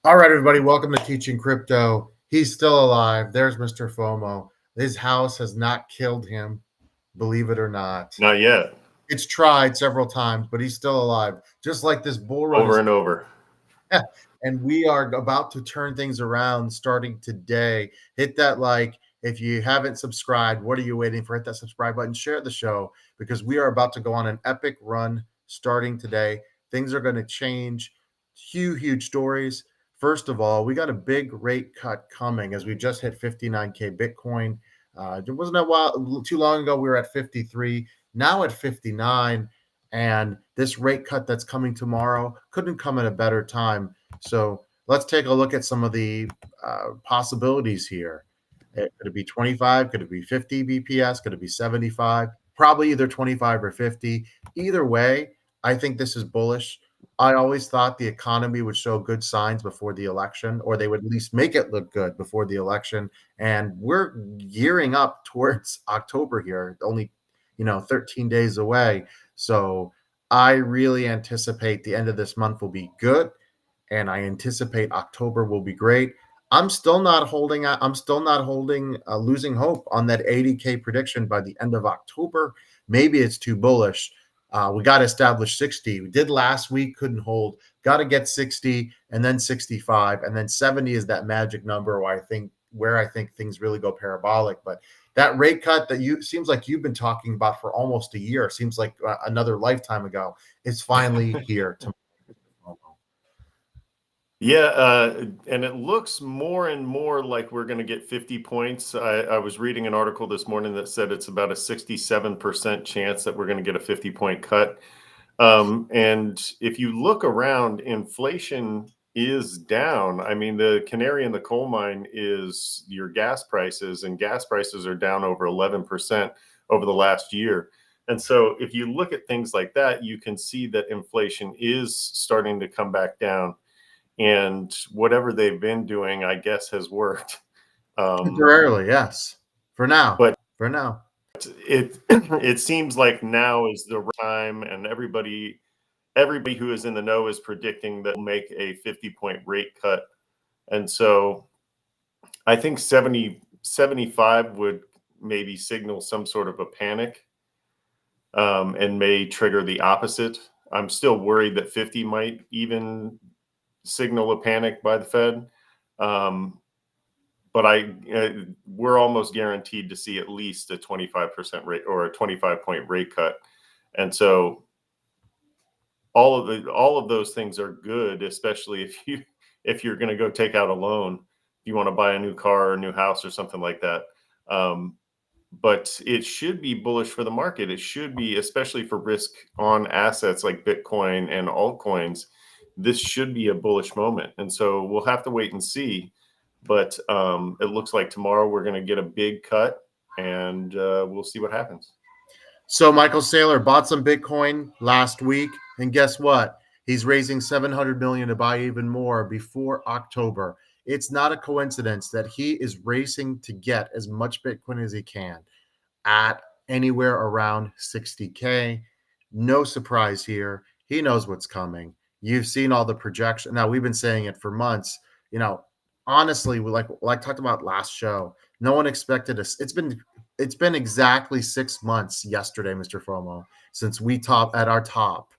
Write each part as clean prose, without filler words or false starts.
All right, everybody, welcome to Teaching Crypto. He's still alive. There's Mr. FOMO. His house has not killed him, believe it or not. Not yet. It's tried several times, but he's still alive. Just like this bull run Over is. and over. And we are about to turn things around starting today. Hit that like. If you haven't subscribed, what are you waiting for? Hit that subscribe button, share the show, because we are about to go on an epic run starting today. Things are going to change. Huge stories. First of all, we got a big rate cut coming as we just hit 59K Bitcoin. It wasn't a while too long ago. We were at 53, now at 59. And this rate cut that's coming tomorrow couldn't come at a better time. So let's take a look at some of the possibilities here. Could it be 25? Could it be 50 BPS? Could it be 75? Probably either 25 or 50. Either way, I think this is bullish. I always thought the economy would show good signs before the election, or they would at least make it look good before the election. And we're gearing up towards October here, only 13 days away. So I really anticipate the end of this month will be good, and I anticipate October will be great. I'm still not holding. I'm still not holding. Losing hope on that 80K prediction by the end of October. Maybe it's too bullish. We got to establish 60. We did last week, couldn't hold. Got to get 60 and then 65 and then 70 is that magic number where I think things really go parabolic. But that rate cut that you seems like you've been talking about for almost a year, seems like another lifetime ago, is finally here. Yeah, and it looks more and more like we're going to get 50 points. I was reading an article this morning that said it's about a 67% chance that we're going to get a 50-point cut. And if you look around, inflation is down. I mean, the canary in the coal mine is your gas prices, and gas prices are down over 11% over the last year. And so if you look at things like that, you can see that inflation is starting to come back down. And whatever they've been doing, I guess, has worked. Temporarily, yes. For now. But For now. it it seems like now is the time, and everybody who is in the know is predicting that we'll make a 50-point rate cut. And so I think 75 would maybe signal some sort of a panic, and may trigger the opposite. I'm still worried that 50 might even signal a panic by the Fed. But we're almost guaranteed to see at least a 25% rate or a 25-point rate cut. And so all of those things are good, especially if you're going to go take out a loan, if you want to buy a new car or a new house or something like that. But it should be bullish for the market. It should be, especially for risk on assets like Bitcoin and altcoins. This should be a bullish moment. And so we'll have to wait and see. But it looks like tomorrow we're going to get a big cut, and we'll see what happens. So Michael Saylor bought some Bitcoin last week, and guess what? He's raising 700 million to buy even more before October. It's not a coincidence that he is racing to get as much Bitcoin as he can at anywhere around 60K. No surprise here. He knows what's coming. You've seen all the projection. Now, we've been saying it for months. Honestly, we like talked about last show. No one expected us. It's been exactly 6 months yesterday, Mr. FOMO, since we top at our top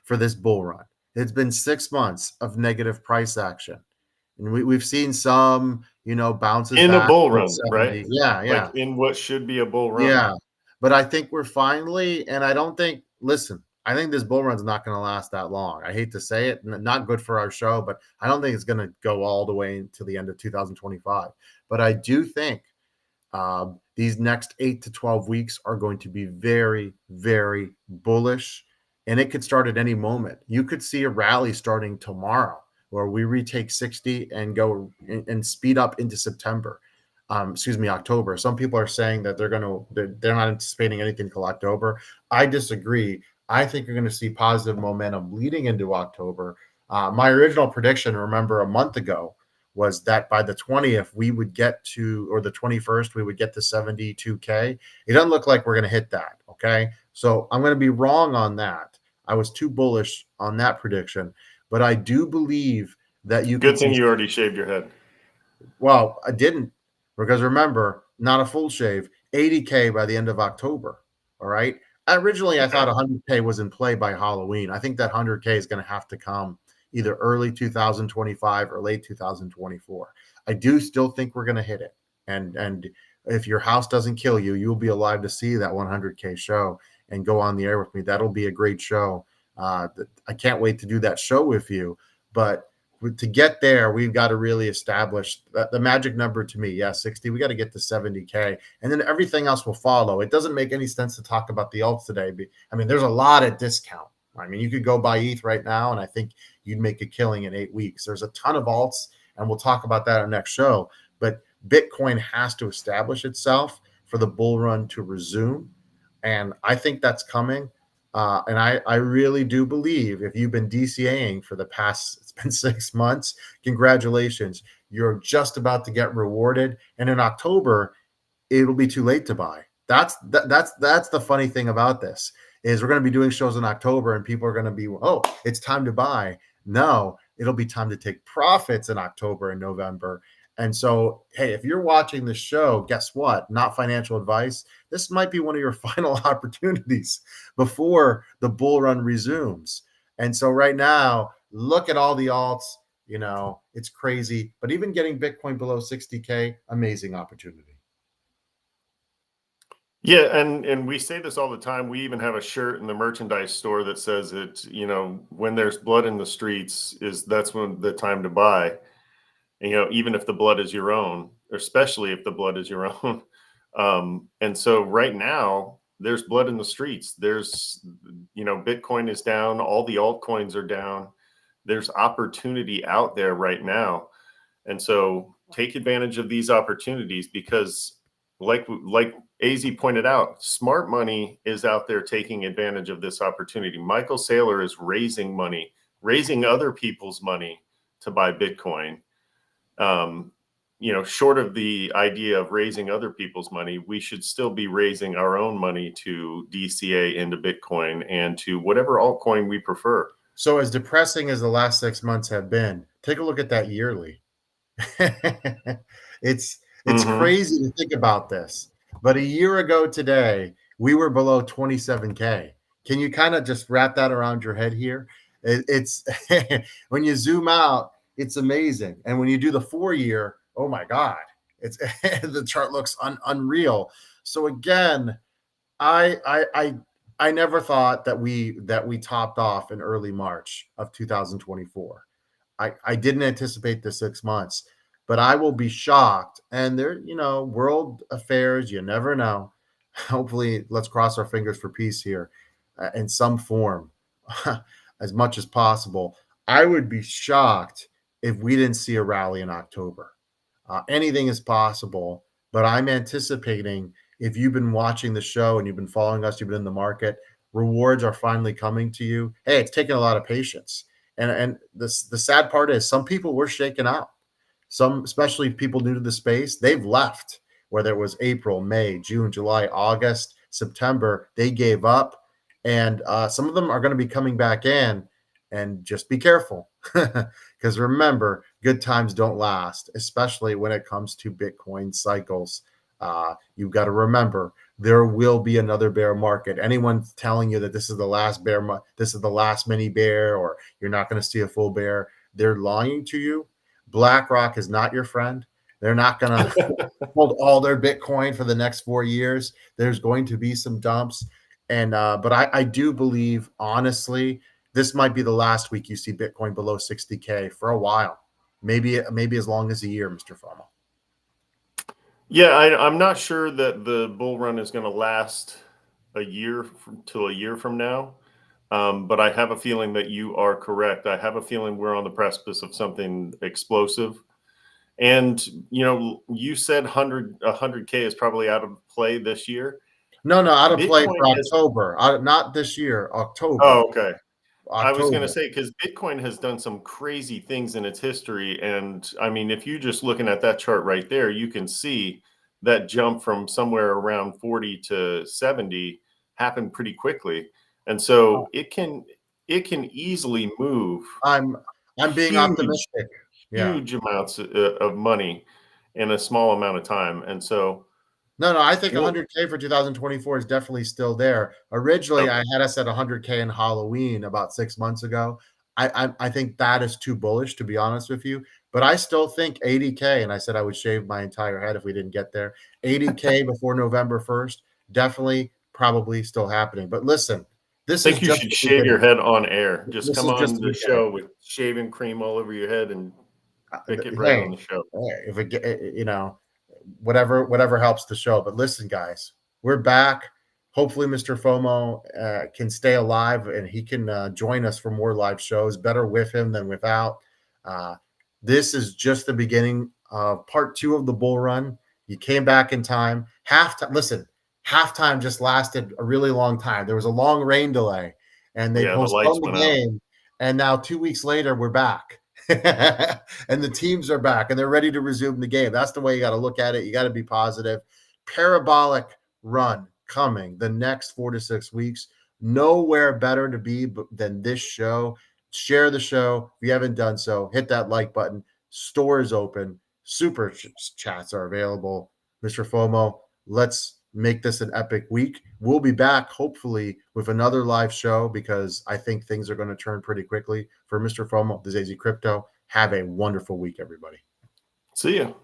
for this bull run. It's been 6 months of negative price action. And we've seen some, bounces in a back bull to run, right? 70. Yeah. Like in what should be a bull run. Yeah. But I think we're finally, and I don't think, listen, I think this bull run's not going to last that long. I hate to say it, not good for our show, but I don't think it's going to go all the way to the end of 2025. But I do think these next 8 to 12 weeks are going to be very, very bullish, and it could start at any moment. You could see a rally starting tomorrow where we retake 60 and go and speed up into September. October. Some people are saying that they're not anticipating anything till October. I disagree. I think you're going to see positive momentum leading into October. My original prediction, remember, a month ago, was that by the 20th we would get to, or the 21st, we would get to 72K. It doesn't look like we're going to hit that. Okay. So I'm going to be wrong on that. I was too bullish on that prediction, but I do believe that you Good could thing see. you already shaved your head. Well, I didn't, because remember, not a full shave, 80K by the end of October. All right. Originally, I thought 100K was in play by Halloween. I think that 100K is going to have to come either early 2025 or late 2024. I do still think we're going to hit it. And if your house doesn't kill you, you'll be alive to see that 100K show and go on the air with me. That'll be a great show. I can't wait to do that show with you. But to get there, we've got to really establish the magic number to me. Yeah, 60. We got to get to 70K, and then everything else will follow. It doesn't make any sense to talk about the alts today. I mean, there's a lot of discount. I mean, you could go buy ETH right now, and I think you'd make a killing in 8 weeks. There's a ton of alts, and we'll talk about that on the next show. But Bitcoin has to establish itself for the bull run to resume, and I think that's coming. And I really do believe if you've been DCAing for the past, it's been 6 months, congratulations. You're just about to get rewarded. And in October, it'll be too late to buy. That's the funny thing about this is we're going to be doing shows in October and people are going to be, oh, it's time to buy. No, it'll be time to take profits in October and November. And so, hey, if you're watching this show, guess what? Not financial advice. This might be one of your final opportunities before the bull run resumes. And so right now, look at all the alts. You know, it's crazy. But even getting Bitcoin below 60K, amazing opportunity. Yeah, and we say this all the time. We even have a shirt in the merchandise store that says it, you know, when there's blood in the streets, that's when the time to buy. And, you know, even if the blood is your own, especially if the blood is your own. And so right now there's blood in the streets. There's, you know, Bitcoin is down, all the altcoins are down. There's opportunity out there right now. And so take advantage of these opportunities because like AZ pointed out, smart money is out there taking advantage of this opportunity. Michael Saylor is raising money, raising other people's money to buy Bitcoin. You know, short of the idea of raising other people's money, we should still be raising our own money to DCA into Bitcoin and to whatever altcoin we prefer. So as depressing as the last 6 months have been, take a look at that yearly. it's crazy to think about this. But a year ago today, we were below 27K. Can you kind of just wrap that around your head here? It's when you zoom out, it's amazing. And when you do the 4-year, oh my God, it's the chart looks unreal. So again, I never thought that we topped off in early March of 2024. I didn't anticipate the 6 months, but I will be shocked. And there, you know, world affairs, you never know. Hopefully, let's cross our fingers for peace here in some form as much as possible. I would be shocked if we didn't see a rally in October. Anything is possible, but I'm anticipating if you've been watching the show and you've been following us, you've been in the market, rewards are finally coming to you. Hey, it's taken a lot of patience. And the sad part is some people were shaken out. Some, especially people new to the space, they've left, whether it was April, May, June, July, August, September, they gave up. And some of them are going to be coming back in, and just be careful. Because remember, good times don't last, especially when it comes to Bitcoin cycles. You've got to remember there will be another bear market. Anyone telling you that this is the last this is the last mini bear, or you're not going to see a full bear, they're lying to you. BlackRock is not your friend. They're not going to hold all their Bitcoin for the next 4 years. There's going to be some dumps. And but I do believe, honestly, this might be the last week you see Bitcoin below 60K for a while. Maybe as long as a year, Mr. Frommel. Yeah, I'm not sure that the bull run is going to last a year till a year from now. But I have a feeling that you are correct. I have a feeling we're on the precipice of something explosive. And, you know, you said 100K is probably out of play this year. No, out of play Bitcoin for October. Not this year, October. Oh, okay. October. I was going to say, because Bitcoin has done some crazy things in its history. And I mean, if you're just looking at that chart right there, you can see that jump from somewhere around 40 to 70 happened pretty quickly. And so it can easily move. I'm being huge, optimistic. Yeah. huge amounts of money in a small amount of time. And so, No, I think well, 100K for 2024 is definitely still there. Originally, I okay. had us at 100K in Halloween about 6 months ago. I think that is too bullish, to be honest with you, but I still think 80K, and I said I would shave my entire head if we didn't get there. 80K before November 1st, definitely, probably still happening. But listen, this is Think you just should the shave your beginning. head on air. Just This come is just on the the beginning. show with shaving cream all over your head and pick it right on Hey, the show. if it you know, whatever helps the show. But listen, guys, we're back. Hopefully, Mr. FOMO can stay alive and he can join us for more live shows. Better with him than without. Uh, this is just the beginning of part 2 of the bull run. You came back in time. Halftime. Listen, halftime just lasted a really long time. There was a long rain delay, and they Yeah, the lights postponed the went out. game. And now 2 weeks later, we're back. And the teams are back and they're ready to resume the game. That's the way you got to look at it. You got to be positive. Parabolic run coming the next 4 to 6 weeks. Nowhere better to be than this show. Share the show. If you haven't done so, hit that like button. Store is open. Super chats are available. Mr. FOMO, let's make this an epic week. We'll be back hopefully with another live show because I think things are going to turn pretty quickly for Mr. FOMO, the ZZ Crypto. Have a wonderful week, everybody. See you.